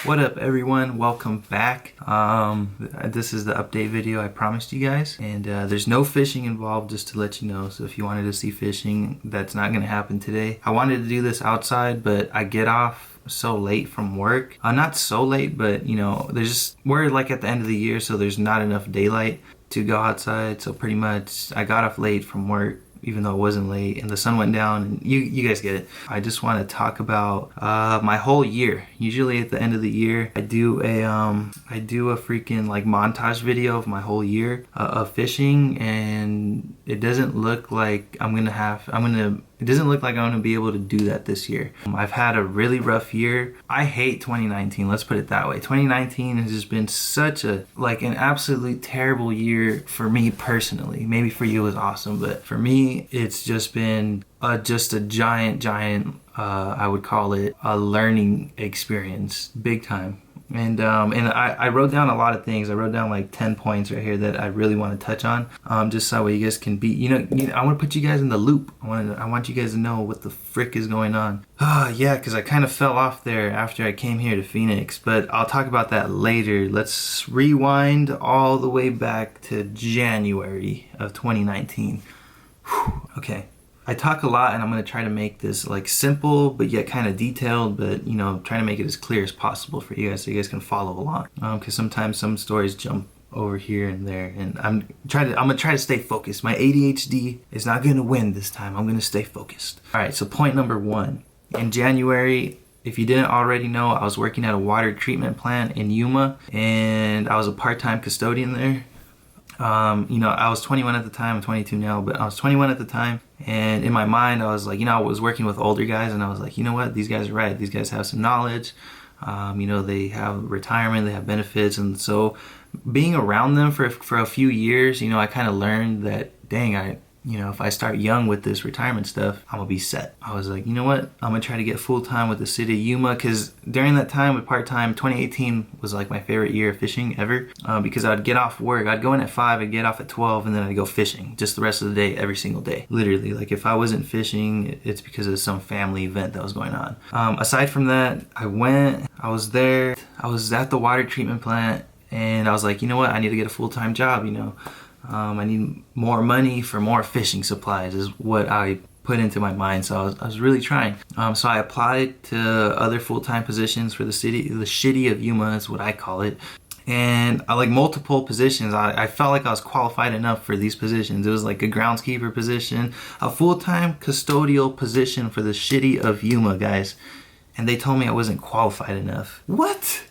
What up everyone, welcome back. This is the update video I promised you guys, and there's no fishing involved, just to let you know. So if you wanted to see fishing, that's not gonna happen today. I wanted to do this outside, but I get off so late from work. Not so late, but you know, we're like at the end of the year, so there's not enough daylight to go outside. So pretty much I got off late from work, even though it wasn't late, and the sun went down, and you guys get it. I just want to talk about my whole year. Usually at the end of the year, I do a freaking like montage video of my whole year of fishing, and it doesn't look like I'm gonna be able to do that this year. I've had a really rough year. I hate 2019, let's put it that way. 2019 has just been such an absolutely terrible year for me personally. Maybe for you it was awesome, but for me, it's just been just a giant, I would call it a learning experience, big time. And I wrote down a lot of things. I wrote down like 10 points right here that I really want to touch on, just so you guys can be, I want to put you guys in the loop. I want you guys to know what the frick is going on. Yeah, because I kind of fell off there after I came here to Phoenix, but I'll talk about that later. Let's rewind all the way back to January of 2019. Whew, okay. I talk a lot, and I'm going to try to make this like simple but yet kind of detailed, but trying to make it as clear as possible for you guys so you guys can follow along, because sometimes some stories jump over here and there, and I'm gonna try to stay focused. My ADHD is not going to win this time. I'm going to stay focused. All right, so point number one. In January, if you didn't already know, I was working at a water treatment plant in Yuma, and I was a part-time custodian there. I was 21 at the time. I'm 22 now, but I was 21 at the time, and in my mind I was like, I was working with older guys, and I was like, you know what, these guys are right. These guys have some knowledge. They have retirement, they have benefits, and so being around them for a few years, I kind of learned that, dang, if I start young with this retirement stuff, I'm gonna be set. I was like, you know what? I'm gonna try to get full-time with the city of Yuma, because during that time with part-time, 2018 was like my favorite year of fishing ever, because I'd get off work, I'd go in at 5, I'd get off at 12, and then I'd go fishing just the rest of the day, every single day. Literally, like if I wasn't fishing, it's because of some family event that was going on. Aside from that, I was there, I was at the water treatment plant, and I was like, you know what? I need to get a full-time job, I need more money for more fishing supplies is what I put into my mind. So I was really trying. So I applied to other full-time positions for the city of Yuma is what I call it. And I like multiple positions. I felt like I was qualified enough for these positions. It was like a groundskeeper position, a full-time custodial position for the city of Yuma, guys. And they told me I wasn't qualified enough. What?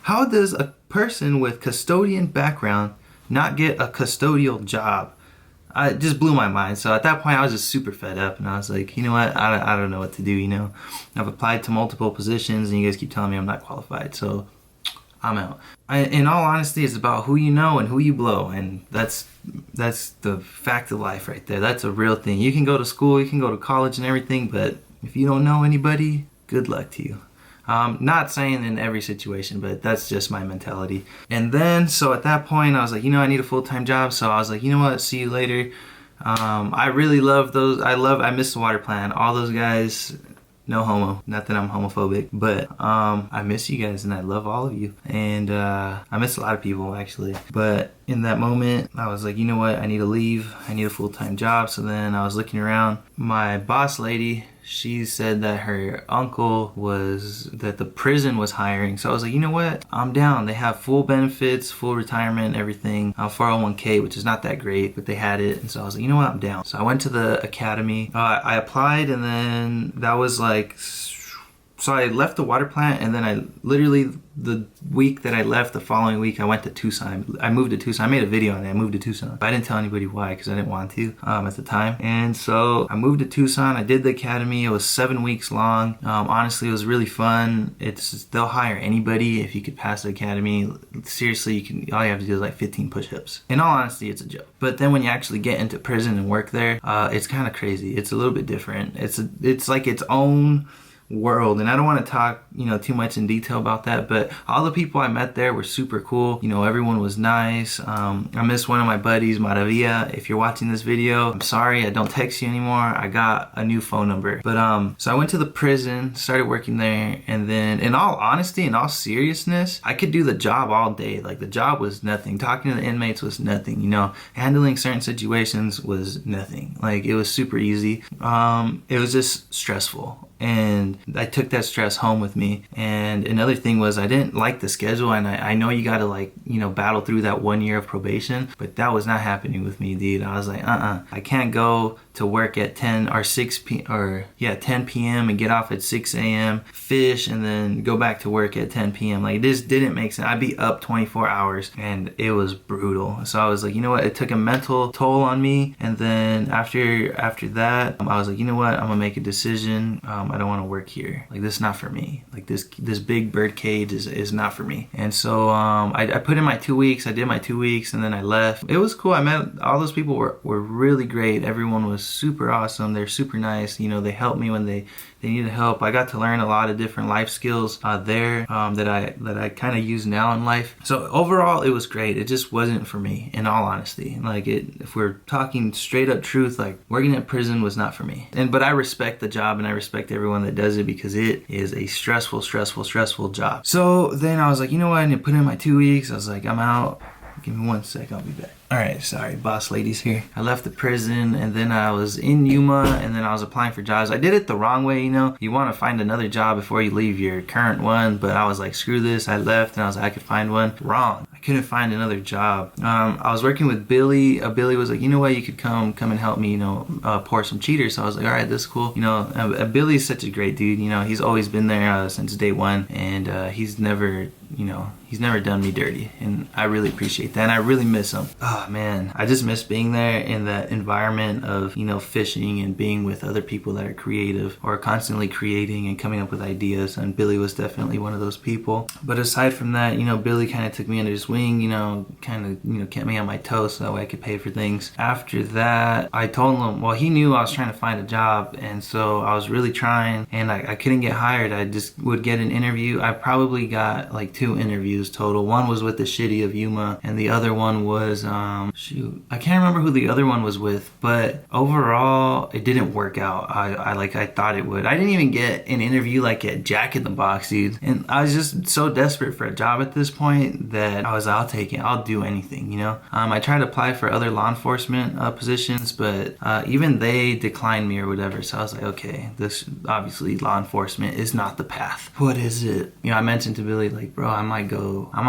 How does a person with custodian background not get a custodial job? It just blew my mind. So at that point I was just super fed up, and I was like, you know what, I don't know what to do. I've applied to multiple positions, and you guys keep telling me I'm not qualified, so I'm out. In all honesty, it's about who you know and who you blow, and that's the fact of life right there. That's a real thing. You can go to school, you can go to college and everything, but if you don't know anybody, good luck to you. Not saying in every situation, but that's just my mentality. And then, so at that point, I was like, I need a full-time job. So I was like, you know what, see you later. I really love those. I miss the water plant. All those guys, no homo. Not that I'm homophobic, but I miss you guys, and I love all of you. And I miss a lot of people, actually. But in that moment, I was like, you know what, I need to leave. I need a full-time job. So then I was looking around. My boss lady, she said that her uncle that the prison was hiring. So I was like, you know what, I'm down. They have full benefits, full retirement, everything, 401k, which is not that great, but they had it. And so I was like, you know what, I'm down. So I went to the academy. I applied, and then that was like, so I left the water plant, and then I literally, the week that I left, the following week, I went to Tucson. I moved to Tucson. I made a video on it. I moved to Tucson. But I didn't tell anybody why, because I didn't want to at the time. And so I moved to Tucson. I did the academy. It was 7 weeks long. Honestly, it was really fun. They'll hire anybody if you could pass the academy. Seriously, all you have to do is like 15 push-ups. In all honesty, it's a joke. But then when you actually get into prison and work there, it's kind of crazy. It's a little bit different. It's like its own world. And I don't want to talk, too much in detail about that, but all the people I met there were super cool. Everyone was nice. I miss one of my buddies, Maravilla. If you're watching this video, I'm sorry I don't text you anymore. I got a new phone number. But so I went to the prison, started working there, and then in all honesty, in all seriousness, I could do the job all day. Like, the job was nothing. Talking to the inmates was nothing. Handling certain situations was nothing. Like, it was super easy. It was just stressful. And I took that stress home with me. And another thing was, I didn't like the schedule, and I know you gotta battle through that 1 year of probation, but that was not happening with me, dude. I was like, I can't go to work at 10 p.m. and get off at 6 a.m., fish, and then go back to work at 10 p.m. Like, this didn't make sense. I'd be up 24 hours, and it was brutal. So I was like, you know what? It took a mental toll on me. And then after that, I was like, you know what? I'm gonna make a decision. I don't want to work here. Like, this is not for me. Like, this big bird cage is not for me. And so I put in my 2 weeks. I did my 2 weeks, and then I left. It was cool. I met all those people were really great. Everyone was super awesome. They're super nice. They helped me when they needed help. I got to learn a lot of different life skills there that I kind of use now in life. So overall, it was great. It just wasn't for me, in all honesty. Like, if we're talking straight up truth, like, working at prison was not for me. But I respect the job, and I respect everyone that does it, because it is a stressful job. So then I was like, you know what? I need to put in my 2 weeks. I was like, I'm out. Give me 1 sec. I'll be back. All right, sorry, boss ladies here. I left the prison, and then I was in Yuma, and then I was applying for jobs. I did it the wrong way, You want to find another job before you leave your current one, but I was like, screw this. I left, and I was like, I could find one. Wrong. I couldn't find another job. I was working with Billy. Billy was like, you know what? You could come and help me, pour some cheaters. So I was like, all right, this is cool. Billy's such a great dude. He's always been there since day one, and he's never done me dirty, and I really appreciate that, and I really miss him. Oh man, I just miss being there in that environment of fishing and being with other people that are creative or constantly creating and coming up with ideas, and Billy was definitely one of those people. But aside from that, Billy kind of took me under his wing, kept me on my toes so that way I could pay for things. After that, I told him, well, he knew I was trying to find a job, and so I was really trying, and I couldn't get hired. I just would get an interview. I probably got like 2 interviews total. One was with the shitty of Yuma, and the other one was I can't remember who the other one was with, but overall it didn't work out. I thought it would. I didn't even get an interview like at Jack in the Box, dude, and I was just so desperate for a job at this point that I was like, I'll take it. I'll do anything, I tried to apply for other law enforcement positions, but even they declined me or whatever. So I was like, okay, this obviously law enforcement is not the path. What is it? I mentioned to Billy, like, bro, I might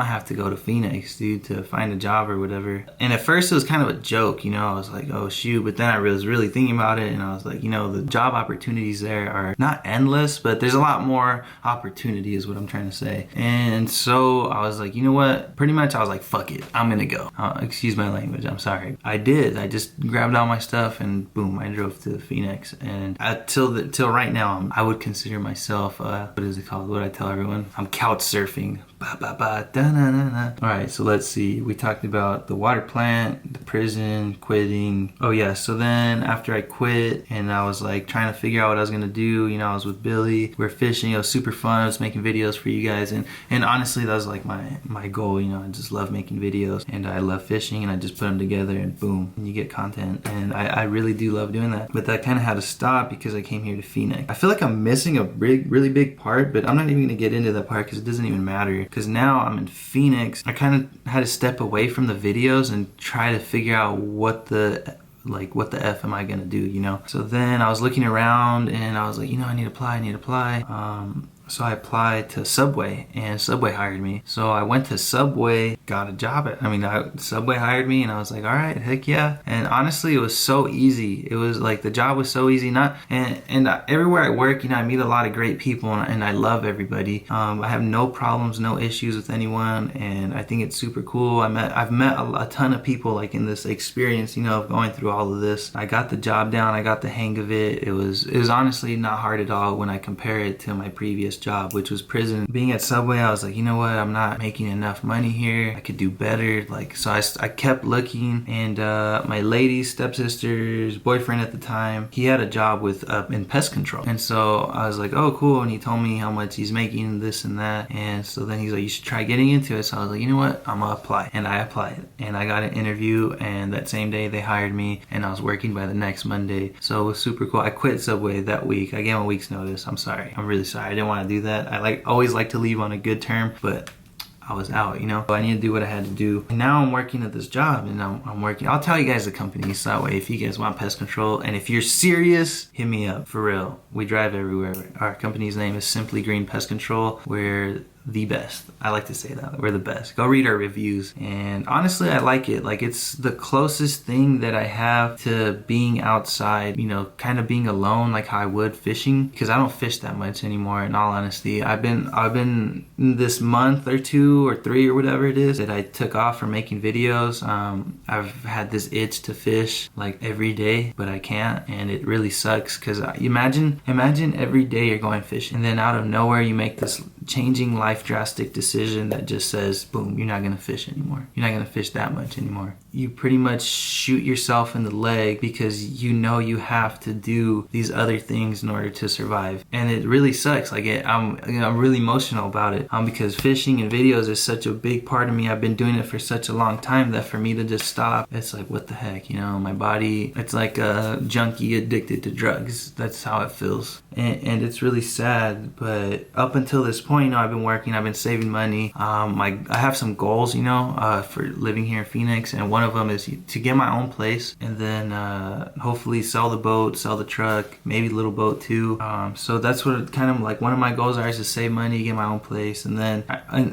have to go to Phoenix, dude, to find a job or whatever. And at first it was kind of a joke, I was like, oh shoot, but then I was really thinking about it, and I was like, the job opportunities there are not endless, but there's a lot more opportunity is what I'm trying to say. And so I was like, you know what, pretty much I was like, fuck it, I'm gonna go. Excuse my language, I'm sorry. I did. I just grabbed all my stuff and boom, I drove to Phoenix. And till right now, I would consider myself, what is it called? What do I tell everyone? I'm couch surfing. Ba, ba, ba, da, na, na, na. All right, so let's see. We talked about the water plant, the prison, quitting. Oh yeah, so then after I quit and I was like trying to figure out what I was gonna do, I was with Billy. We were fishing. It was super fun. I was making videos for you guys, and honestly, that was like my goal. I just love making videos, and I love fishing, and I just put them together, and boom, and you get content. And I really do love doing that. But that kind of had to stop because I came here to Phoenix. I feel like I'm missing a really big part, but I'm not even gonna get into that part because it doesn't even matter. Because now I'm in Phoenix, I kind of had to step away from the videos and try to figure out what the F am I gonna do, So then I was looking around and I was like, I need to apply. So I applied to Subway, and Subway hired me. So I went to Subway, got a job Subway hired me, and I was like, all right, heck yeah. And honestly, it was so easy. It was like, the job was so easy. And everywhere I work, I meet a lot of great people, and I love everybody. I have no problems, no issues with anyone, and I think it's super cool. I've met a ton of people like in this experience, of going through all of this. I got the job down. I got the hang of it. It was honestly not hard at all when I compare it to my previous first job, which was prison. Being at Subway, I was like, you know what, I'm not making enough money here, I could do better. Like, so I kept looking, and my lady's stepsister's boyfriend at the time, he had a job with in pest control, and so I was like, oh cool, and he told me how much he's making, this and that, and so then he's like, you should try getting into it. So I was like, you know what, I'm gonna apply, and I applied, and I got an interview, and that same day they hired me, and I was working by the next Monday. So it was super cool. I quit Subway that week. I gave him a week's notice. I'm sorry, I'm really sorry, I didn't want to do that. I always like to leave on a good term, but I was out, you know. I need to do what I had to do. And now I'm working at this job, and I'm working. I'll tell you guys the company, so that way if you guys want pest control, and if you're serious, hit me up, for real. We drive everywhere. Our company's name is Simply Green Pest Control. We're the best. I like to say that. We're the best. Go read our reviews. And honestly, I like it. Like, it's the closest thing that I have to being outside, you know, kind of being alone like how I would fishing, because I don't fish that much anymore, in all honesty. I've been this month or 2 or 3 or whatever it is that I took off from making videos. I've had this itch to fish like every day, but I can't, and it really sucks, because imagine every day you're going fishing, and then out of nowhere you make this changing life drastic decision that just says, boom, you're not gonna fish anymore. You're not gonna fish that much anymore. You pretty much shoot yourself in the leg because you know you have to do these other things in order to survive, and it really sucks. Like, I'm really emotional about it, because fishing and videos is such a big part of me. I've been doing it for such a long time that for me to just stop, it's like, what the heck, you know? My body, it's like a junkie addicted to drugs. That's how it feels, and it's really sad. But up until this point, you know, I've been working, I've been saving money. I have some goals, you know, for living here in Phoenix, and one of them is to get my own place, and then hopefully sell the boat, sell the truck, maybe a little boat too. So that's what kind of like one of my goals are, is to save money, get my own place, and then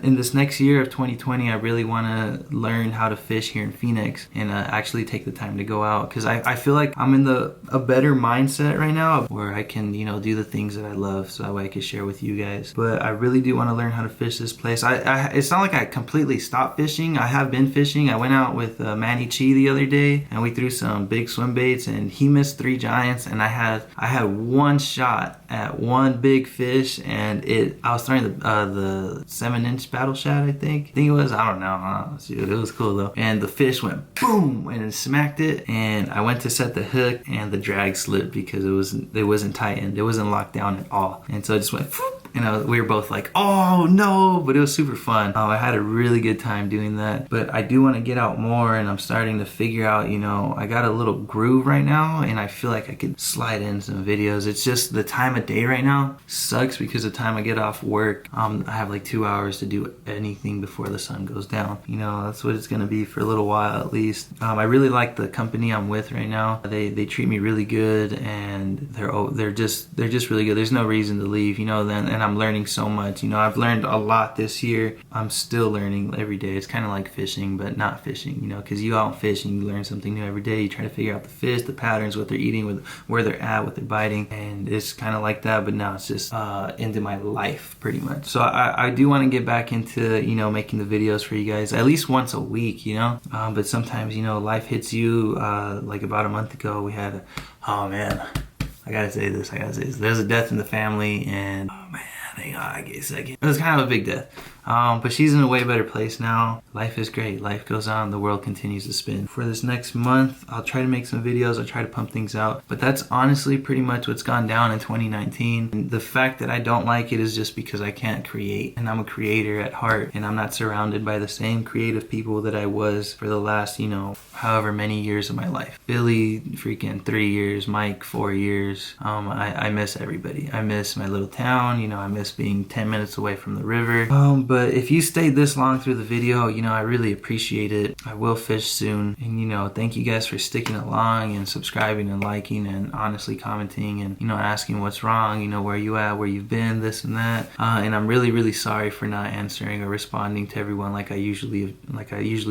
in this next year of 2020, I really want to learn how to fish here in Phoenix, and actually take the time to go out, because I feel like I'm in a better mindset right now where I can, you know, do the things that I love, so that way I can share with you guys. But I really do want to learn how to fish this place. It's not like I completely stopped fishing. I have been fishing. I went out with Manny Chi the other day, and we threw some big swim baits, and he missed 3 giants, and I had one shot at one big fish, and I was throwing the 7-inch battle shad, I think it was. I don't know. Dude, it was cool though. And the fish went boom and it smacked it, and I went to set the hook, and the drag slipped because it wasn't tightened. It wasn't locked down at all, and so it just went. And we were both like, oh no, but it was super fun. I had a really good time doing that. But I do want to get out more, and I'm starting to figure out, you know, I got a little groove right now, and I feel like I could slide in some videos. It's just the time of day right now sucks, because the time I get off work, I have like 2 hours to do anything before the sun goes down. You know, that's what it's gonna be for a little while at least. I really like the company I'm with right now. They treat me really good, and they're just really good. There's no reason to leave, you know. And I'm learning so much. You know, I've learned a lot this year. I'm still learning every day. It's kind of like fishing, but not fishing, you know, because you go out fishing, you learn something new every day. You try to figure out the fish, the patterns, what they're eating, where they're at, what they're biting, and it's kind of like that, but now it's just into my life pretty much. So I do want to get back into, you know, making the videos for you guys at least once a week, you know, but sometimes, you know, life hits you. Like about a month ago, we had oh man, I gotta say this. There's a death in the family, and oh man, I guess it was kind of a big death. But she's in a way better place now. Life is great. Life goes on. The world continues to spin. For this next month, I'll try to make some videos. I'll try to pump things out. But that's honestly pretty much what's gone down in 2019. And the fact that I don't like it is just because I can't create. And I'm a creator at heart. And I'm not surrounded by the same creative people that I was for the last, you know, however many years of my life. Billy, freaking 3 years. Mike, 4 years. I miss everybody. I miss my little town. You know, I miss being 10 minutes away from the river. But if you stayed this long through the video, you know, I really appreciate it. I will fish soon. And, you know, thank you guys for sticking along and subscribing and liking and honestly commenting and, you know, asking what's wrong, you know, where you at, where you've been, this and that. And I'm really, really sorry for not answering or responding to everyone like I usually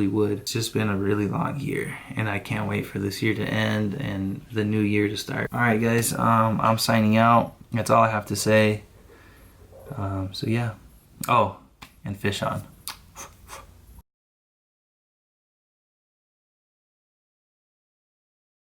would. It's just been a really long year, and I can't wait for this year to end and the new year to start. All right, guys, I'm signing out. That's all I have to say. So yeah. Oh, and fish on.